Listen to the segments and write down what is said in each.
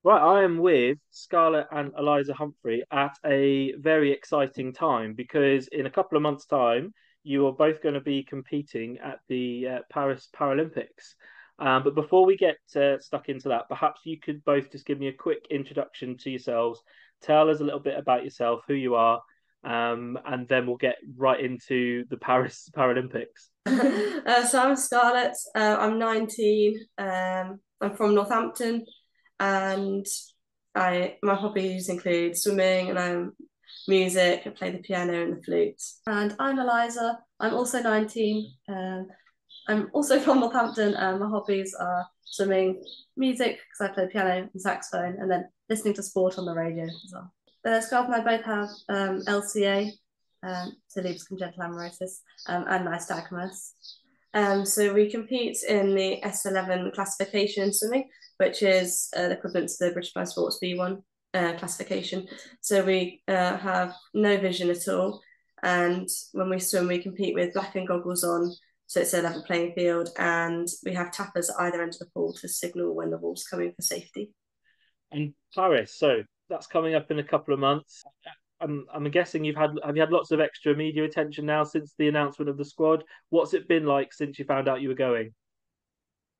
Right, I am with Scarlett and Eliza Humphrey at a very exciting time because in a couple of months' time, you are both going to be competing at the Paris Paralympics. But before we get stuck into that, perhaps you could both just give me a quick introduction to yourselves, tell us a little bit about yourself, who you are, and then we'll get right into the Paris Paralympics. So I'm Scarlett. I'm 19. I'm from Northampton, and I my hobbies include swimming and music. I play the piano and the flute. And I'm Eliza. I'm also 19. I'm also from Northampton, and my hobbies are swimming, music because I play the piano and saxophone, and then listening to sport on the radio as well. Scarlett and I both have LCA, so Leber's congenital amaurosis, and nystagmus. So we compete in the S11 classification in swimming, which is the equivalent to the British Fly Sports B1 classification. So we have no vision at all. And when we swim, we compete with blackened goggles on. So it's a level playing field. And we have tappers at either end of the pool to signal when the ball's coming for safety. And Paris, so that's coming up in a couple of months. I'm guessing have you had lots of extra media attention now since the announcement of the squad? What's it been like since you found out you were going?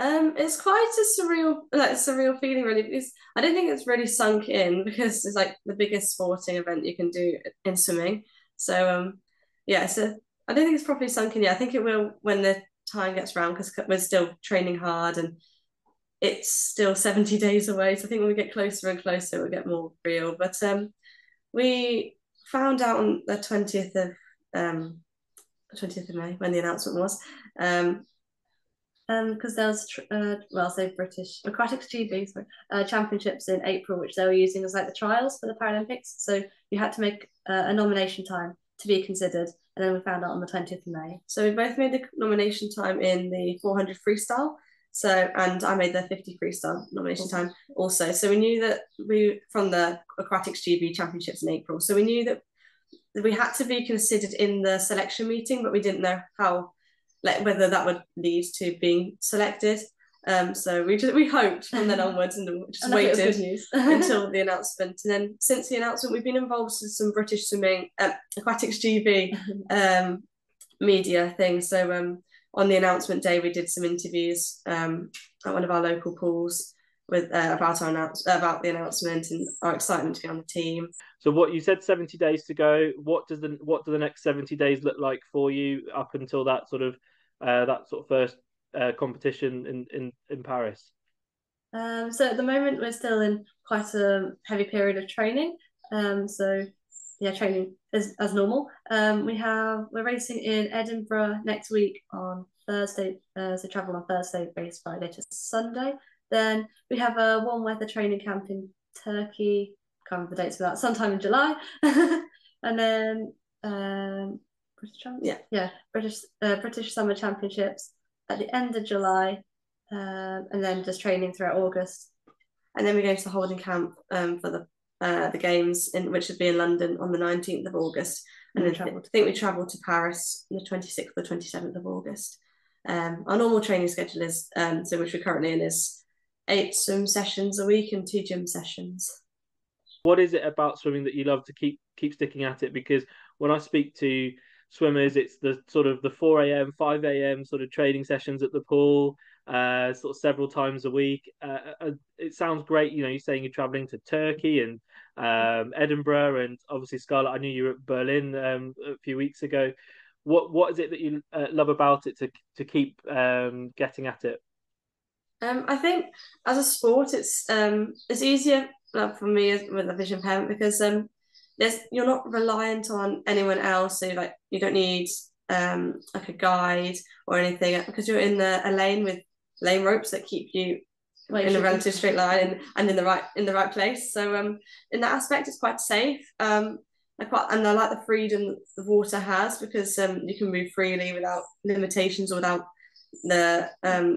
It's quite a surreal feeling really, because I don't think it's really sunk in because it's like the biggest sporting event you can do in swimming. So yeah, so I don't think it's properly sunk in yet. I think it will when the time gets round because we're still training hard and it's still 70 days away. So I think when we get closer and closer, it will get more real. But we found out on the 20th of May when the announcement was. Because there was say British AquaticsGB championships in April, which they were using as like the trials for the Paralympics. So you had to make a nomination time to be considered, and then we found out on the 20th of May. So we both made the nomination time in the 400 freestyle. So and I made the 50 freestyle nomination time also. So we knew that we from the AquaticsGB championships in April. So we knew that we had to be considered in the selection meeting, but we didn't know how, like whether that would lead to being selected. So we hoped from then onwards and just waited until the announcement. And then since the announcement, we've been involved in some British swimming AquaticsGB media things. So on the announcement day, we did some interviews at one of our local pools with about the announcement and our excitement to be on the team. So what you said 70 days to go. What do the next 70 days look like for you up until that sort of first competition in Paris? So at the moment we're still in quite a heavy period of training. So yeah, training is as normal. We're racing in Edinburgh next week on Thursday. So travel on Thursday, race Friday to Sunday. Then we have a warm weather training camp in Turkey. Can't remember the dates for that. Sometime in July, and then British Summer Championships at the end of July, and then just training throughout August, and then we go to the holding camp for the games which would be in London on the 19th of August, and then I think we travel to Paris on the 26th or 27th of August. Our normal training schedule is which we're currently in is 8 swim sessions a week and 2 gym sessions. What is it about swimming that you love to keep sticking at it? Because when I speak to swimmers, it's the sort of the 4 a.m., 5 a.m. sort of training sessions at the pool, sort of several times a week. It sounds great. You know, you're saying you're traveling to Turkey and Edinburgh, and obviously Scarlett, I knew you were at Berlin a few weeks ago. What is it that you love about it to keep getting at it? I think as a sport, it's easier for me with a vision impairment because you're not reliant on anyone else. So like you don't need like a guide or anything because you're in a lane with lane ropes that keep you in a relative straight line and in the right place. So in that aspect, it's quite safe. I like the freedom the water has because you can move freely without limitations or without the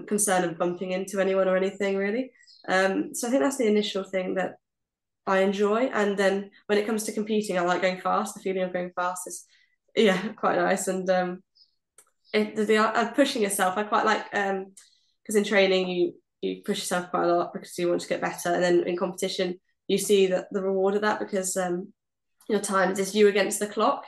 concern of bumping into anyone or anything really. So I think that's the initial thing that I enjoy. And then when it comes to competing, I like going fast. The feeling of going fast is quite nice. And pushing yourself, I quite like because in training you push yourself quite a lot because you want to get better, and then in competition you see that the reward of that because your times is you against the clock,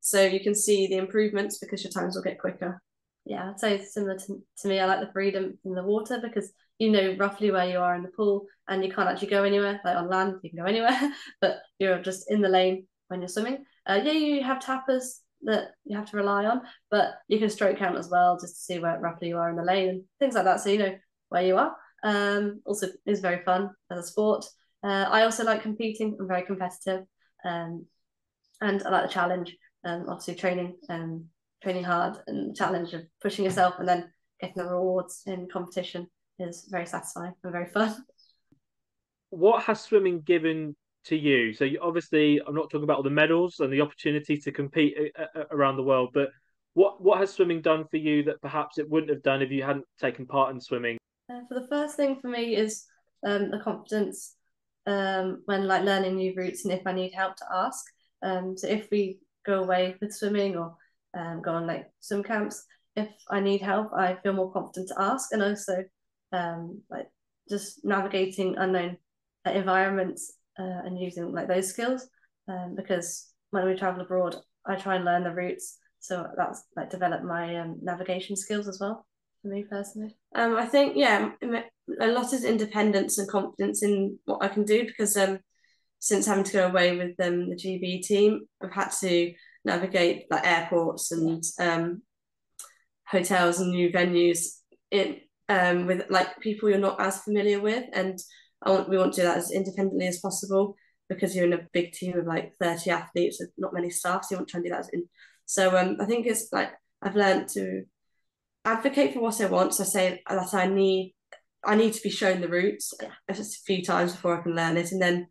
so you can see the improvements because your times will get quicker. Yeah, I'd say it's similar to me. I like the freedom in the water because you know roughly where you are in the pool and you can't actually go anywhere. Like on land, you can go anywhere, but you're just in the lane when you're swimming. Yeah, you have tappers that you have to rely on, but you can stroke count as well just to see where roughly you are in the lane and things like that, so you know where you are. Also, is very fun as a sport. I also like competing. I'm very competitive, and I like the challenge. Obviously, training hard and the challenge of pushing yourself and then getting the rewards in competition is very satisfying and very fun. What has swimming given to you? So obviously, I'm not talking about all the medals and the opportunity to compete around the world, but what has swimming done for you that perhaps it wouldn't have done if you hadn't taken part in swimming? For the first thing for me is the confidence when like learning new routes and if I need help to ask. So if we go away with swimming or go on like swim camps, if I need help, I feel more confident to ask, and also like just navigating unknown environments and using like those skills because when we travel abroad, I try and learn the routes, so that's like developed my navigation skills as well for me personally. I think a lot is independence and confidence in what I can do because since having to go away with the GB team, I've had to navigate like airports and hotels and new venues with like people you're not as familiar with, and we want to do that as independently as possible because you're in a big team of like 30 athletes with not many staff, so you want to try and do that so I think it's like I've learned to advocate for what I want. So I say that I need to be shown the routes just a few times before I can learn it, and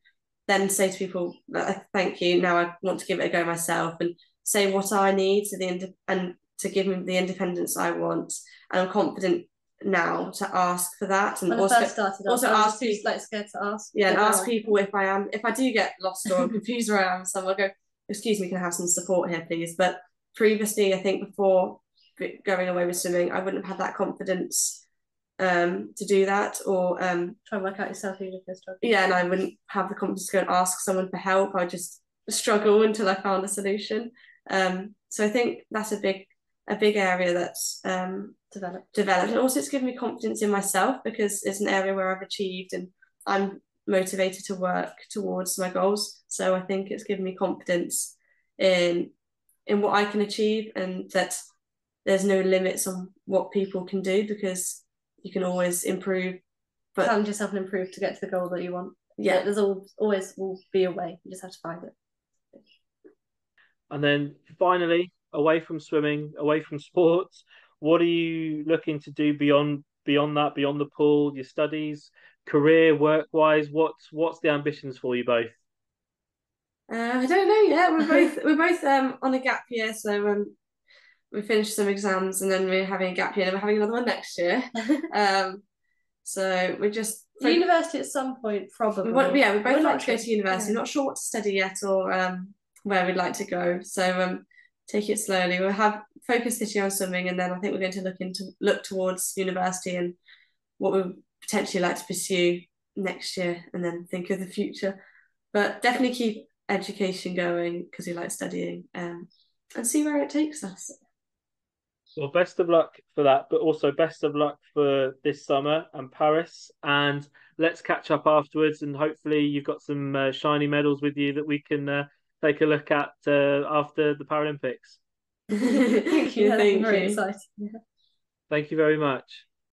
then say to people, thank you, now I want to give it a go myself, and say what I need and to give me the independence I want. And I'm confident now to ask for that. And when also, I first started also ask people, like scared to ask. Yeah, and ask people if I do get lost or I'm confused where I am, so I'll go, excuse me, can I have some support here, please? But previously, I think before going away with swimming, I wouldn't have had that confidence to do that, or try and work out yourself even if you're struggling. Yeah, and I wouldn't have the confidence to go and ask someone for help. I just struggle until I found a solution. So I think that's a big area that's developed. And also it's given me confidence in myself because it's an area where I've achieved and I'm motivated to work towards my goals. So I think it's given me confidence in what I can achieve, and that there's no limits on what people can do because you can always improve. But challenge yourself and improve to get to the goal that you want. Yeah, there's always will be a way. You just have to find it. And then finally, away from swimming, away from sports, what are you looking to do beyond that, beyond the pool, your studies, career, work-wise? What's the ambitions for you both? I don't know yet. We're both on a gap year, so we finished some exams and then we're having a gap year and we're having another one next year. So we're just university at some point, probably. We both like to go to university. Not sure what to study yet or where we'd like to go. So take it slowly. We'll have focus this year on swimming, and then I think we're going to look towards university and what we would potentially like to pursue next year, and then think of the future. But definitely keep education going because we like studying, and see where it takes us. Well, best of luck for that, but also best of luck for this summer and Paris. And let's catch up afterwards, and hopefully you've got some shiny medals with you that we can take a look at after the Paralympics. Thank you. Very exciting. Thank you very much.